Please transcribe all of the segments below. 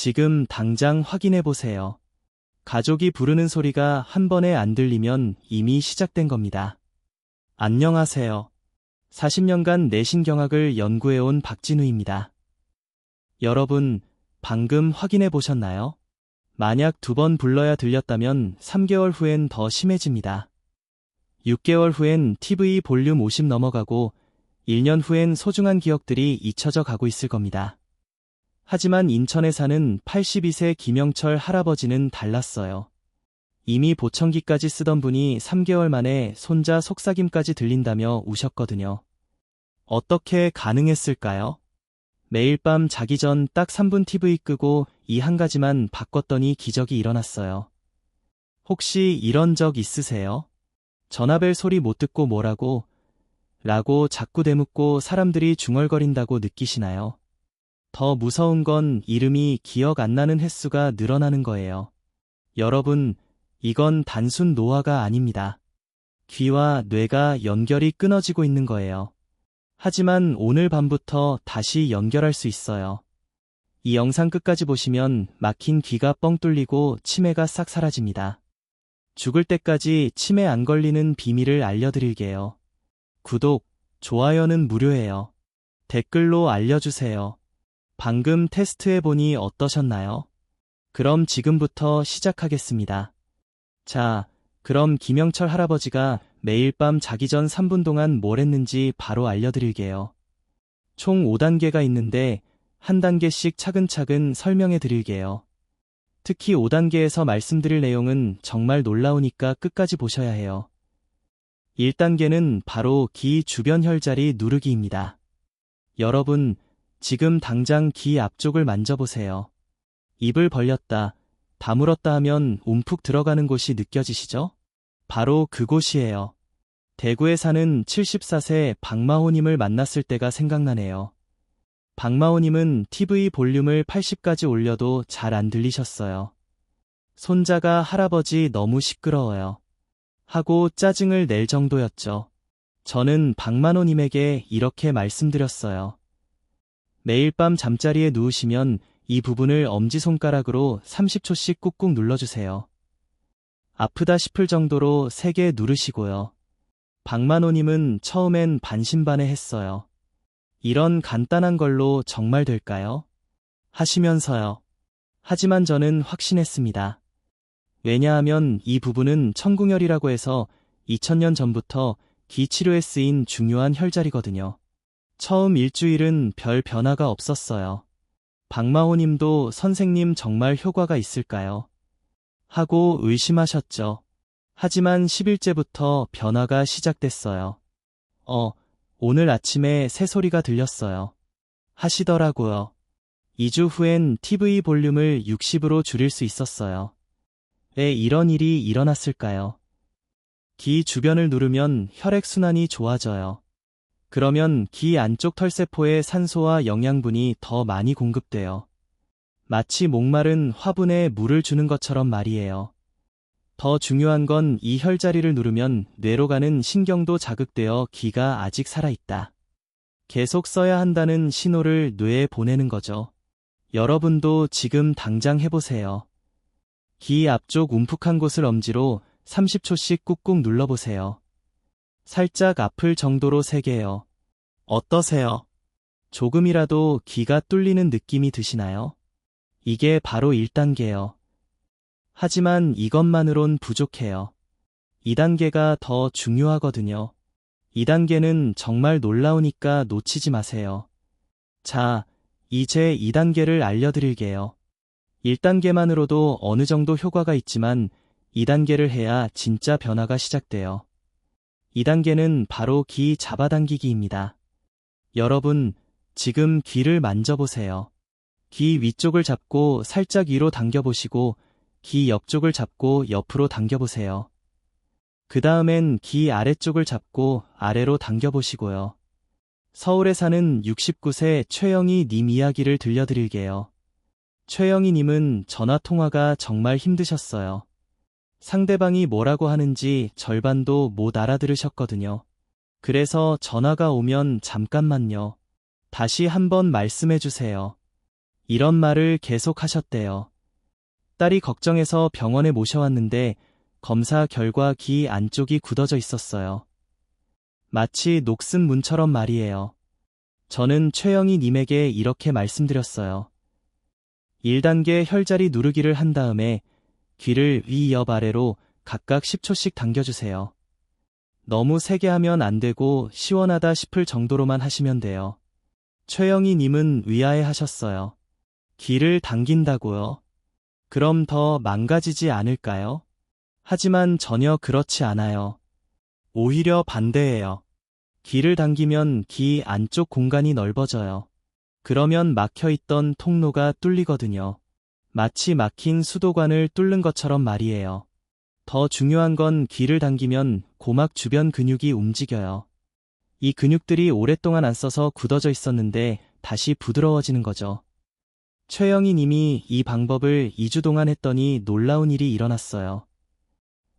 지금 당장 확인해 보세요. 가족이 부르는 소리가 한 번에 안 들리면 이미 시작된 겁니다. 안녕하세요. 40년간 내신경학을 연구해온 박진우입니다. 여러분, 방금 확인해 보셨나요? 만약 2번 불러야 들렸다면 3개월 후엔 더 심해집니다. 6개월 후엔 TV 볼륨 50 넘어가고 1년 후엔 소중한 기억들이 잊혀져 가고 있을 겁니다. 하지만 인천에 사는 82세 김영철 할아버지는 달랐어요. 이미 보청기까지 쓰던 분이 3개월 만에 손자 속삭임까지 들린다며 우셨거든요. 어떻게 가능했을까요? 매일 밤 자기 전 딱 3분 TV 끄고 이 한 가지만 바꿨더니 기적이 일어났어요. 혹시 이런 적 있으세요? 전화벨 소리 못 듣고 뭐라고? 라고 자꾸 대묻고 사람들이 중얼거린다고 느끼시나요? 더 무서운 건 이름이 기억 안 나는 횟수가 늘어나는 거예요. 여러분, 이건 단순 노화가 아닙니다. 귀와 뇌가 연결이 끊어지고 있는 거예요. 하지만 오늘 밤부터 다시 연결할 수 있어요. 이 영상 끝까지 보시면 막힌 귀가 뻥 뚫리고 치매가 싹 사라집니다. 죽을 때까지 치매 안 걸리는 비밀을 알려드릴게요. 구독, 좋아요는 무료예요. 댓글로 알려주세요. 방금 테스트해보니 어떠셨나요? 그럼 지금부터 시작하겠습니다. 자, 그럼 김영철 할아버지가 매일 밤 자기 전 3분 동안 뭘 했는지 바로 알려드릴게요. 총 5단계가 있는데 한 단계씩 차근차근 설명해 드릴게요. 특히 5단계에서 말씀드릴 내용은 정말 놀라우니까 끝까지 보셔야 해요. 1단계는 바로 귀 주변 혈자리 누르기입니다. 여러분, 지금 당장 귀 앞쪽을 만져보세요. 입을 벌렸다, 다물었다 하면 움푹 들어가는 곳이 느껴지시죠? 바로 그곳이에요. 대구에 사는 74세 박마호님을 만났을 때가 생각나네요. 박마호님은 TV 볼륨을 80까지 올려도 잘 안 들리셨어요. 손자가 할아버지 너무 시끄러워요. 하고 짜증을 낼 정도였죠. 저는 박마호님에게 이렇게 말씀드렸어요. 매일 밤 잠자리에 누우시면 이 부분을 엄지손가락으로 30초씩 꾹꾹 눌러주세요. 아프다 싶을 정도로 세게 누르시고요. 박만호님은 처음엔 반신반의했어요. 이런 간단한 걸로 정말 될까요? 하시면서요. 하지만 저는 확신했습니다. 왜냐하면 이 부분은 청궁혈이라고 해서 2000년 전부터 귀 치료에 쓰인 중요한 혈자리거든요. 처음 일주일은 별 변화가 없었어요. 박마호님도 선생님 정말 효과가 있을까요? 하고 의심하셨죠. 하지만 10일째부터 변화가 시작됐어요. 오늘 아침에 새소리가 들렸어요. 하시더라고요. 2주 후엔 TV 볼륨을 60으로 줄일 수 있었어요. 왜 이런 일이 일어났을까요? 귀 주변을 누르면 혈액순환이 좋아져요. 그러면 귀 안쪽 털세포에 산소와 영양분이 더 많이 공급돼요. 마치 목마른 화분에 물을 주는 것처럼 말이에요. 더 중요한 건 이 혈자리를 누르면 뇌로 가는 신경도 자극되어 귀가 아직 살아있다. 계속 써야 한다는 신호를 뇌에 보내는 거죠. 여러분도 지금 당장 해보세요. 귀 앞쪽 움푹한 곳을 엄지로 30초씩 꾹꾹 눌러보세요. 살짝 아플 정도로 세게요. 어떠세요? 조금이라도 귀가 뚫리는 느낌이 드시나요? 이게 바로 1단계예요. 하지만 이것만으론 부족해요. 2단계가 더 중요하거든요. 2단계는 정말 놀라우니까 놓치지 마세요. 자, 이제 2단계를 알려드릴게요. 1단계만으로도 어느 정도 효과가 있지만 2단계를 해야 진짜 변화가 시작돼요. 2단계는 바로 귀 잡아당기기입니다. 여러분, 지금 귀를 만져보세요. 귀 위쪽을 잡고 살짝 위로 당겨보시고 귀 옆쪽을 잡고 옆으로 당겨보세요. 그 다음엔 귀 아래쪽을 잡고 아래로 당겨보시고요. 서울에 사는 69세 최영희 님 이야기를 들려드릴게요. 최영희 님은 전화통화가 정말 힘드셨어요. 상대방이 뭐라고 하는지 절반도 못 알아들으셨거든요. 그래서 전화가 오면 잠깐만요. 다시 한번 말씀해 주세요. 이런 말을 계속 하셨대요. 딸이 걱정해서 병원에 모셔왔는데 검사 결과 귀 안쪽이 굳어져 있었어요. 마치 녹슨 문처럼 말이에요. 저는 최영희 님에게 이렇게 말씀드렸어요. 1단계 혈자리 누르기를 한 다음에 귀를 위, 옆, 아래로 각각 10초씩 당겨주세요. 너무 세게 하면 안 되고 시원하다 싶을 정도로만 하시면 돼요. 최영희 님은 의아해 하셨어요. 귀를 당긴다고요? 그럼 더 망가지지 않을까요? 하지만 전혀 그렇지 않아요. 오히려 반대예요. 귀를 당기면 귀 안쪽 공간이 넓어져요. 그러면 막혀있던 통로가 뚫리거든요. 마치 막힌 수도관을 뚫는 것처럼 말이에요. 더 중요한 건 귀를 당기면 고막 주변 근육이 움직여요. 이 근육들이 오랫동안 안 써서 굳어져 있었는데 다시 부드러워지는 거죠. 최영희 님이 이 방법을 2주 동안 했더니 놀라운 일이 일어났어요.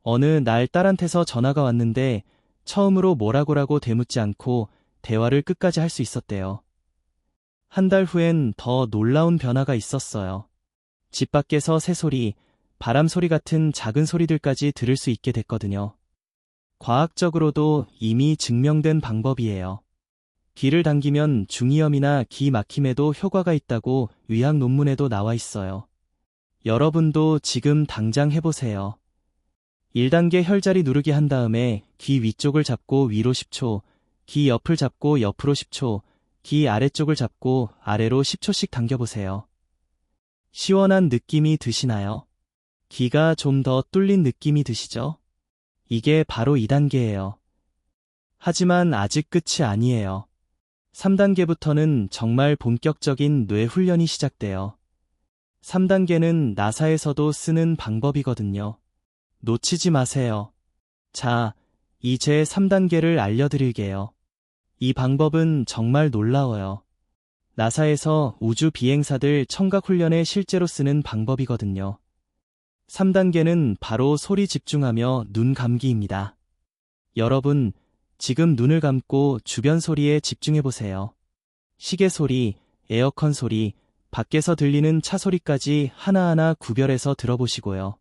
어느 날 딸한테서 전화가 왔는데 처음으로 뭐라고라고 대묻지 않고 대화를 끝까지 할 수 있었대요. 한 달 후엔 더 놀라운 변화가 있었어요. 집 밖에서 새소리, 바람 소리 같은 작은 소리들까지 들을 수 있게 됐거든요. 과학적으로도 이미 증명된 방법이에요. 귀를 당기면 중이염이나 귀 막힘에도 효과가 있다고 의학 논문에도 나와 있어요. 여러분도 지금 당장 해보세요. 1단계 혈자리 누르기 한 다음에 귀 위쪽을 잡고 위로 10초, 귀 옆을 잡고 옆으로 10초, 귀 아래쪽을 잡고 아래로 10초씩 당겨보세요. 시원한 느낌이 드시나요? 귀가 좀 더 뚫린 느낌이 드시죠? 이게 바로 2단계예요. 하지만 아직 끝이 아니에요. 3단계부터는 정말 본격적인 뇌 훈련이 시작돼요. 3단계는 나사에서도 쓰는 방법이거든요. 놓치지 마세요. 자, 이제 3단계를 알려드릴게요. 이 방법은 정말 놀라워요. 나사에서 우주 비행사들 청각 훈련에 실제로 쓰는 방법이거든요. 3단계는 바로 소리 집중하며 눈 감기입니다. 여러분, 지금 눈을 감고 주변 소리에 집중해보세요. 시계 소리, 에어컨 소리, 밖에서 들리는 차 소리까지 하나하나 구별해서 들어보시고요.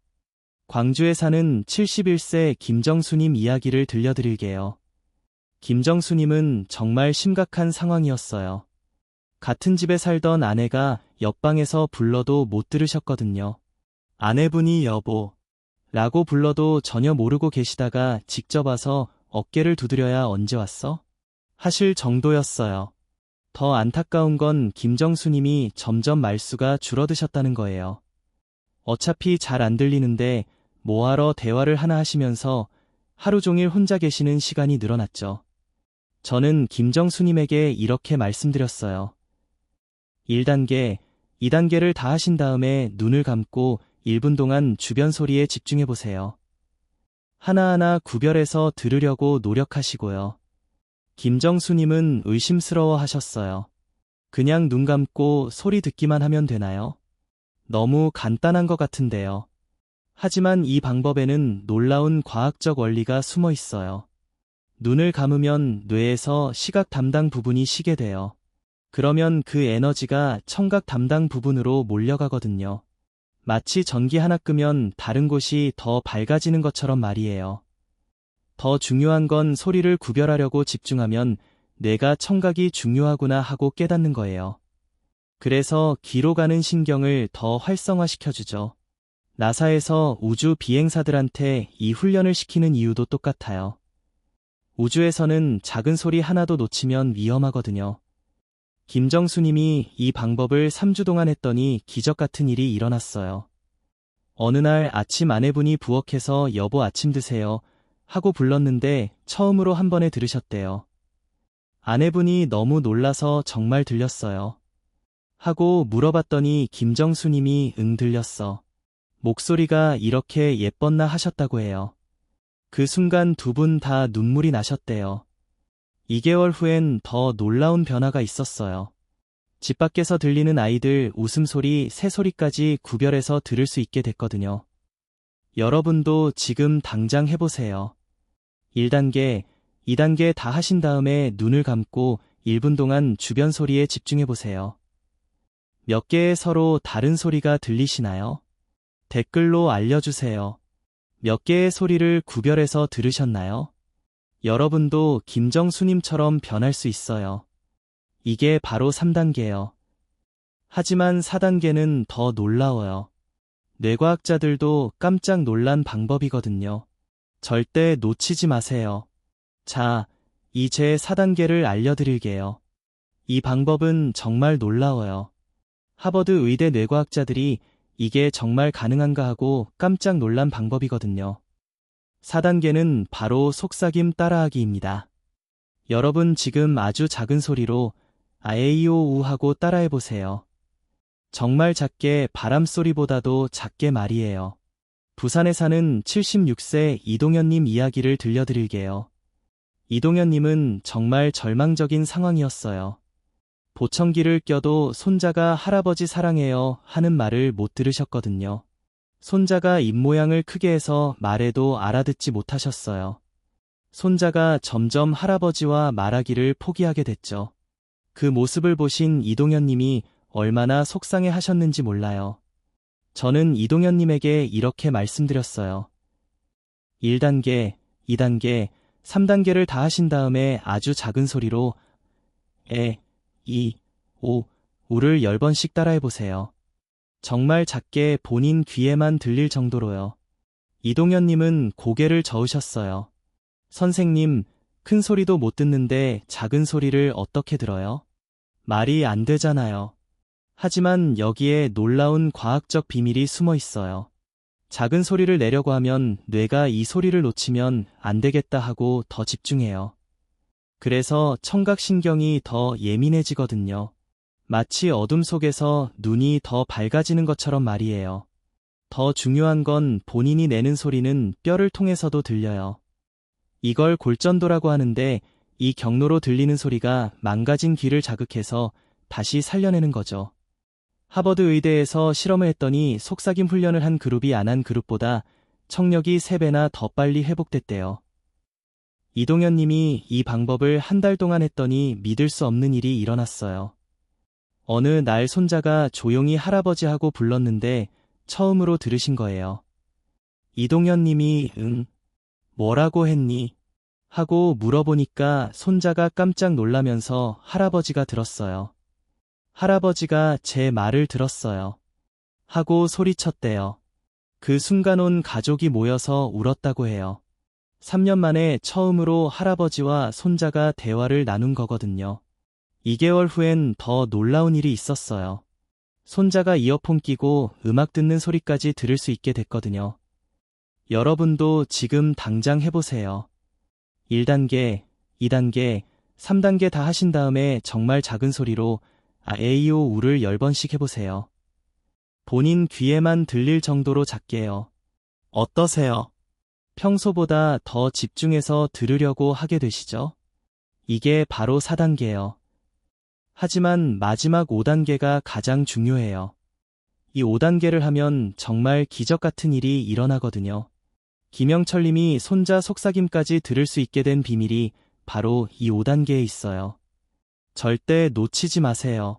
광주에 사는 71세 김정수님 이야기를 들려드릴게요. 김정수님은 정말 심각한 상황이었어요. 같은 집에 살던 아내가 옆방에서 불러도 못 들으셨거든요. 아내분이 여보 라고 불러도 전혀 모르고 계시다가 직접 와서 어깨를 두드려야 언제 왔어? 하실 정도였어요. 더 안타까운 건 김정수님이 점점 말수가 줄어드셨다는 거예요. 어차피 잘 안 들리는데 뭐하러 대화를 하나 하시면서 하루 종일 혼자 계시는 시간이 늘어났죠. 저는 김정수님에게 이렇게 말씀드렸어요. 1단계, 2단계를 다 하신 다음에 눈을 감고 1분 동안 주변 소리에 집중해보세요. 하나하나 구별해서 들으려고 노력하시고요. 김정수님은 의심스러워 하셨어요. 그냥 눈 감고 소리 듣기만 하면 되나요? 너무 간단한 것 같은데요. 하지만 이 방법에는 놀라운 과학적 원리가 숨어 있어요. 눈을 감으면 뇌에서 시각 담당 부분이 쉬게 돼요. 그러면 그 에너지가 청각 담당 부분으로 몰려가거든요. 마치 전기 하나 끄면 다른 곳이 더 밝아지는 것처럼 말이에요. 더 중요한 건 소리를 구별하려고 집중하면 내가 청각이 중요하구나 하고 깨닫는 거예요. 그래서 귀로 가는 신경을 더 활성화시켜주죠. 나사에서 우주 비행사들한테 이 훈련을 시키는 이유도 똑같아요. 우주에서는 작은 소리 하나도 놓치면 위험하거든요. 김정수님이 이 방법을 3주 동안 했더니 기적 같은 일이 일어났어요. 어느 날 아침 아내분이 부엌에서 여보 아침 드세요 하고 불렀는데 처음으로 한 번에 들으셨대요. 아내분이 너무 놀라서 정말 들렸어요. 하고 물어봤더니 김정수님이 응 들렸어. 목소리가 이렇게 예뻤나 하셨다고 해요. 그 순간 두 분 다 눈물이 나셨대요. 2개월 후엔 더 놀라운 변화가 있었어요. 집 밖에서 들리는 아이들 웃음소리, 새소리까지 구별해서 들을 수 있게 됐거든요. 여러분도 지금 당장 해보세요. 1단계, 2단계 다 하신 다음에 눈을 감고 1분 동안 주변 소리에 집중해보세요. 몇 개의 서로 다른 소리가 들리시나요? 댓글로 알려주세요. 몇 개의 소리를 구별해서 들으셨나요? 여러분도 김정수님처럼 변할 수 있어요. 이게 바로 3단계요. 하지만 4단계는 더 놀라워요. 뇌과학자들도 깜짝 놀란 방법이거든요. 절대 놓치지 마세요. 자, 이제 4단계를 알려드릴게요. 이 방법은 정말 놀라워요. 하버드 의대 뇌과학자들이 이게 정말 가능한가 하고 깜짝 놀란 방법이거든요. 4단계는 바로 속삭임 따라하기입니다. 여러분 지금 아주 작은 소리로 아에이오우 하고 따라해보세요. 정말 작게 바람소리보다도 작게 말이에요. 부산에 사는 76세 이동현님 이야기를 들려드릴게요. 이동현님은 정말 절망적인 상황이었어요. 보청기를 껴도 손자가 할아버지 사랑해요 하는 말을 못 들으셨거든요. 손자가 입모양을 크게 해서 말해도 알아듣지 못하셨어요. 손자가 점점 할아버지와 말하기를 포기하게 됐죠. 그 모습을 보신 이동현님이 얼마나 속상해 하셨는지 몰라요. 저는 이동현님에게 이렇게 말씀드렸어요. 1단계, 2단계, 3단계를 다 하신 다음에 아주 작은 소리로 에, 이, 오, 우를 10번씩 따라해보세요. 정말 작게 본인 귀에만 들릴 정도로요. 이동현님은 고개를 저으셨어요. 선생님, 큰 소리도 못 듣는데 작은 소리를 어떻게 들어요? 말이 안 되잖아요. 하지만 여기에 놀라운 과학적 비밀이 숨어 있어요. 작은 소리를 내려고 하면 뇌가 이 소리를 놓치면 안 되겠다 하고 더 집중해요. 그래서 청각신경이 더 예민해지거든요. 마치 어둠 속에서 눈이 더 밝아지는 것처럼 말이에요. 더 중요한 건 본인이 내는 소리는 뼈를 통해서도 들려요. 이걸 골전도라고 하는데 이 경로로 들리는 소리가 망가진 귀를 자극해서 다시 살려내는 거죠. 하버드 의대에서 실험을 했더니 속삭임 훈련을 한 그룹이 안 한 그룹보다 청력이 3배나 더 빨리 회복됐대요. 이동현 님이 이 방법을 한 달 동안 했더니 믿을 수 없는 일이 일어났어요. 어느 날 손자가 조용히 할아버지 하고 불렀는데 처음으로 들으신 거예요. 이동현 님이 응, 뭐라고 했니? 하고 물어보니까 손자가 깜짝 놀라면서 할아버지가 들었어요. 할아버지가 제 말을 들었어요. 하고 소리쳤대요. 그 순간 온 가족이 모여서 울었다고 해요. 3년 만에 처음으로 할아버지와 손자가 대화를 나눈 거거든요. 2개월 후엔 더 놀라운 일이 있었어요. 손자가 이어폰 끼고 음악 듣는 소리까지 들을 수 있게 됐거든요. 여러분도 지금 당장 해보세요. 1단계, 2단계, 3단계 다 하신 다음에 정말 작은 소리로 아에이오 우를 10번씩 해보세요. 본인 귀에만 들릴 정도로 작게요. 어떠세요? 평소보다 더 집중해서 들으려고 하게 되시죠? 이게 바로 4단계예요. 하지만 마지막 5단계가 가장 중요해요. 이 5단계를 하면 정말 기적 같은 일이 일어나거든요. 김영철 님이 손자 속삭임까지 들을 수 있게 된 비밀이 바로 이 5단계에 있어요. 절대 놓치지 마세요.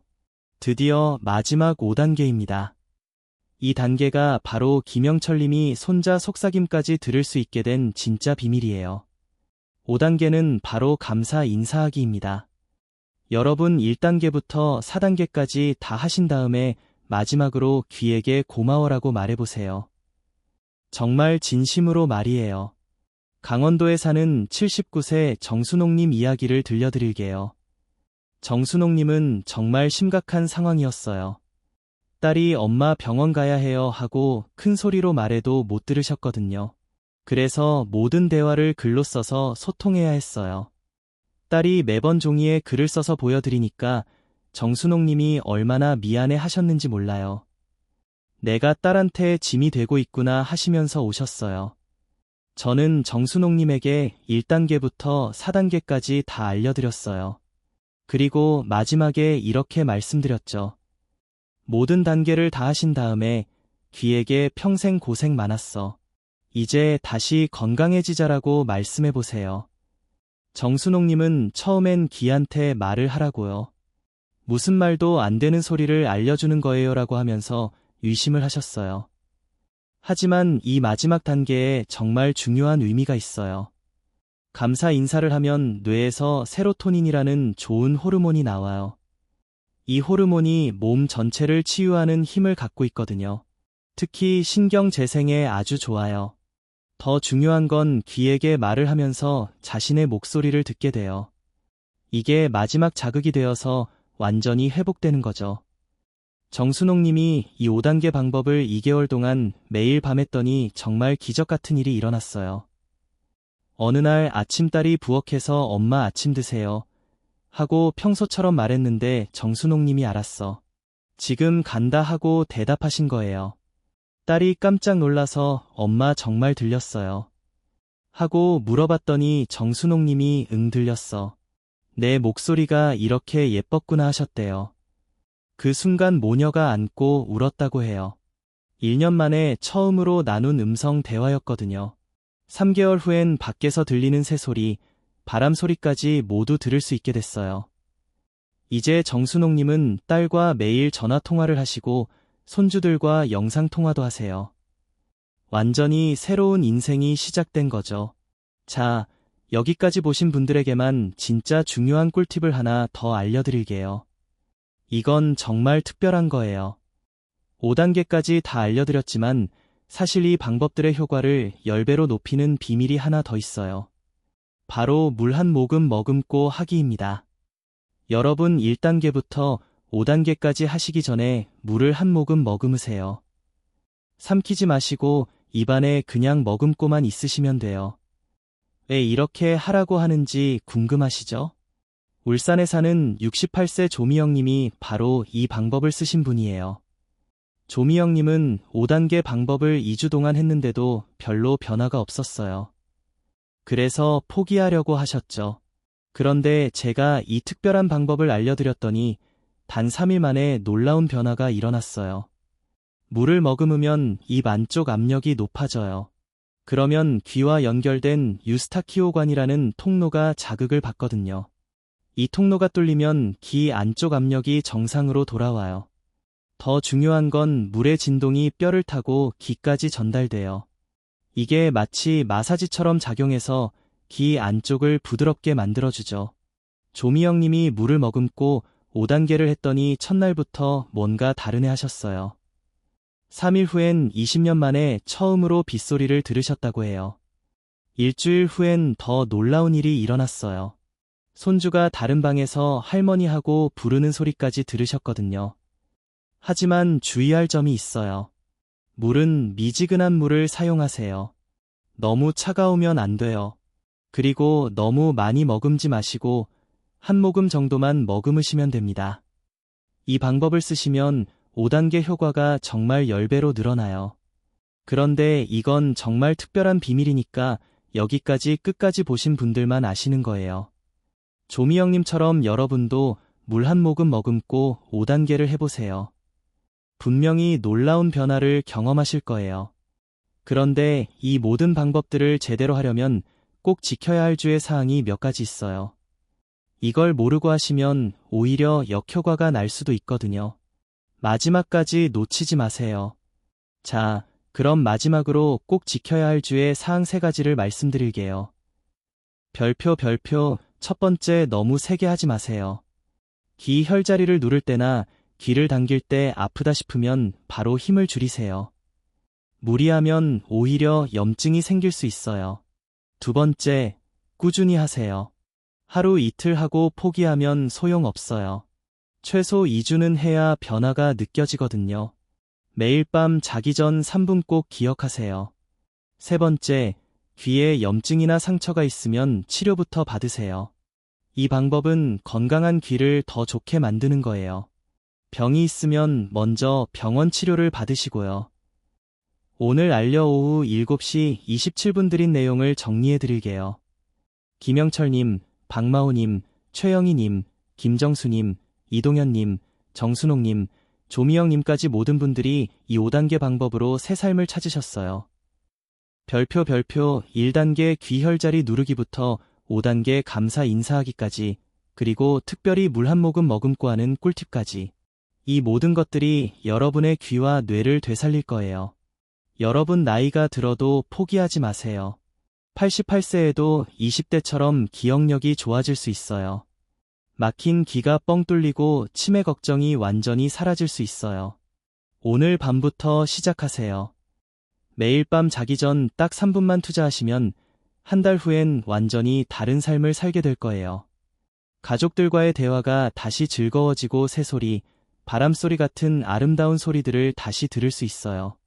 드디어 마지막 5단계입니다. 이 단계가 바로 김영철 님이 손자 속삭임까지 들을 수 있게 된 진짜 비밀이에요. 5단계는 바로 감사 인사하기입니다. 여러분 1단계부터 4단계까지 다 하신 다음에 마지막으로 귀에게 고마워라고 말해보세요. 정말 진심으로 말이에요. 강원도에 사는 79세 정순옥님 이야기를 들려드릴게요. 정순옥님은 정말 심각한 상황이었어요. 딸이 엄마 병원 가야 해요 하고 큰 소리로 말해도 못 들으셨거든요. 그래서 모든 대화를 글로 써서 소통해야 했어요. 딸이 매번 종이에 글을 써서 보여드리니까 정순옥님이 얼마나 미안해 하셨는지 몰라요. 내가 딸한테 짐이 되고 있구나 하시면서 오셨어요. 저는 정순옥님에게 1단계부터 4단계까지 다 알려드렸어요. 그리고 마지막에 이렇게 말씀드렸죠. 모든 단계를 다 하신 다음에 귀에게 평생 고생 많았어. 이제 다시 건강해지자라고 말씀해보세요. 정순옥님은 처음엔 귀한테 말을 하라고요. 무슨 말도 안 되는 소리를 알려주는 거예요라고 하면서 의심을 하셨어요. 하지만 이 마지막 단계에 정말 중요한 의미가 있어요. 감사 인사를 하면 뇌에서 세로토닌이라는 좋은 호르몬이 나와요. 이 호르몬이 몸 전체를 치유하는 힘을 갖고 있거든요. 특히 신경 재생에 아주 좋아요. 더 중요한 건 귀에게 말을 하면서 자신의 목소리를 듣게 돼요. 이게 마지막 자극이 되어서 완전히 회복되는 거죠. 정순옥 님이 이 5단계 방법을 2개월 동안 매일 밤 했더니 정말 기적 같은 일이 일어났어요. 어느 날 아침 딸이 부엌에서 엄마 아침 드세요 하고 평소처럼 말했는데 정순옥 님이 알았어. 지금 간다 하고 대답하신 거예요. 딸이 깜짝 놀라서 엄마 정말 들렸어요 하고 물어봤더니 정순옥 님이 응 들렸어. 내 목소리가 이렇게 예뻤구나 하셨대요. 그 순간 모녀가 안고 울었다고 해요. 1년 만에 처음으로 나눈 음성 대화였거든요. 3개월 후엔 밖에서 들리는 새소리, 바람 소리까지 모두 들을 수 있게 됐어요. 이제 정순옥님은 딸과 매일 전화통화를 하시고 손주들과 영상통화도 하세요. 완전히 새로운 인생이 시작된 거죠. 자, 여기까지 보신 분들에게만 진짜 중요한 꿀팁을 하나 더 알려드릴게요. 이건 정말 특별한 거예요. 5단계까지 다 알려드렸지만 사실 이 방법들의 효과를 10배로 높이는 비밀이 하나 더 있어요. 바로 물 한 모금 머금고 하기입니다. 여러분 1단계부터 5단계까지 하시기 전에 물을 한 모금 머금으세요. 삼키지 마시고 입안에 그냥 머금고만 있으시면 돼요. 왜 이렇게 하라고 하는지 궁금하시죠? 울산에 사는 68세 조미영님이 바로 이 방법을 쓰신 분이에요. 조미영님은 5단계 방법을 2주 동안 했는데도 별로 변화가 없었어요. 그래서 포기하려고 하셨죠. 그런데 제가 이 특별한 방법을 알려드렸더니 단 3일 만에 놀라운 변화가 일어났어요. 물을 머금으면 입 안쪽 압력이 높아져요. 그러면 귀와 연결된 유스타키오관이라는 통로가 자극을 받거든요. 이 통로가 뚫리면 귀 안쪽 압력이 정상으로 돌아와요. 더 중요한 건 물의 진동이 뼈를 타고 귀까지 전달돼요. 이게 마치 마사지처럼 작용해서 귀 안쪽을 부드럽게 만들어주죠. 조미영님이 물을 머금고 5단계를 했더니 첫날부터 뭔가 다르네 하셨어요. 3일 후엔 20년 만에 처음으로 빗소리를 들으셨다고 해요. 일주일 후엔 더 놀라운 일이 일어났어요. 손주가 다른 방에서 할머니하고 부르는 소리까지 들으셨거든요. 하지만 주의할 점이 있어요. 물은 미지근한 물을 사용하세요. 너무 차가우면 안 돼요. 그리고 너무 많이 머금지 마시고 한 모금 정도만 머금으시면 됩니다. 이 방법을 쓰시면 5단계 효과가 정말 10배로 늘어나요. 그런데 이건 정말 특별한 비밀이니까 여기까지 끝까지 보신 분들만 아시는 거예요. 조미영님처럼 여러분도 물 한 모금 머금고 5단계를 해보세요. 분명히 놀라운 변화를 경험하실 거예요. 그런데 이 모든 방법들을 제대로 하려면 꼭 지켜야 할 주의 사항이 몇 가지 있어요. 이걸 모르고 하시면 오히려 역효과가 날 수도 있거든요. 마지막까지 놓치지 마세요. 자, 그럼 마지막으로 꼭 지켜야 할 주의 사항 3가지를 말씀드릴게요. 별표 첫 번째, 너무 세게 하지 마세요. 귀 혈자리를 누를 때나 귀를 당길 때 아프다 싶으면 바로 힘을 줄이세요. 무리하면 오히려 염증이 생길 수 있어요. 두 번째, 꾸준히 하세요. 하루 이틀 하고 포기하면 소용없어요. 최소 2주는 해야 변화가 느껴지거든요. 매일 밤 자기 전 3분 꼭 기억하세요. 세 번째, 귀에 염증이나 상처가 있으면 치료부터 받으세요. 이 방법은 건강한 귀를 더 좋게 만드는 거예요. 병이 있으면 먼저 병원 치료를 받으시고요. 오늘 알려 오후 7시 27분 드린 내용을 정리해 드릴게요. 김영철님, 박마호님, 최영희님, 김정수님, 이동현님, 정순옥님, 조미영님까지 모든 분들이 이 5단계 방법으로 새 삶을 찾으셨어요. 별표 1단계 귀 혈자리 누르기부터 5단계 감사 인사하기까지 그리고 특별히 물 한 모금 머금고 하는 꿀팁까지. 이 모든 것들이 여러분의 귀와 뇌를 되살릴 거예요. 여러분 나이가 들어도 포기하지 마세요. 88세에도 20대처럼 기억력이 좋아질 수 있어요. 막힌 귀가 뻥 뚫리고 치매 걱정이 완전히 사라질 수 있어요. 오늘 밤부터 시작하세요. 매일 밤 자기 전 딱 3분만 투자하시면 한 달 후엔 완전히 다른 삶을 살게 될 거예요. 가족들과의 대화가 다시 즐거워지고 새소리, 바람소리 같은 아름다운 소리들을 다시 들을 수 있어요.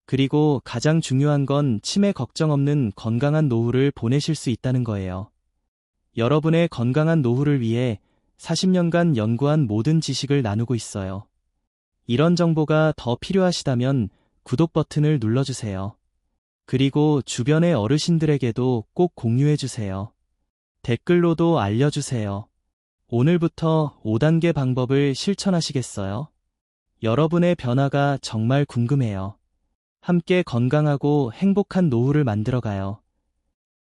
그리고 가장 중요한 건 치매 걱정 없는 건강한 노후를 보내실 수 있다는 거예요. 여러분의 건강한 노후를 위해 40년간 연구한 모든 지식을 나누고 있어요. 이런 정보가 더 필요하시다면 구독 버튼을 눌러주세요. 그리고 주변의 어르신들에게도 꼭 공유해주세요. 댓글로도 알려주세요. 오늘부터 5단계 방법을 실천하시겠어요? 여러분의 변화가 정말 궁금해요. 함께 건강하고 행복한 노후를 만들어가요.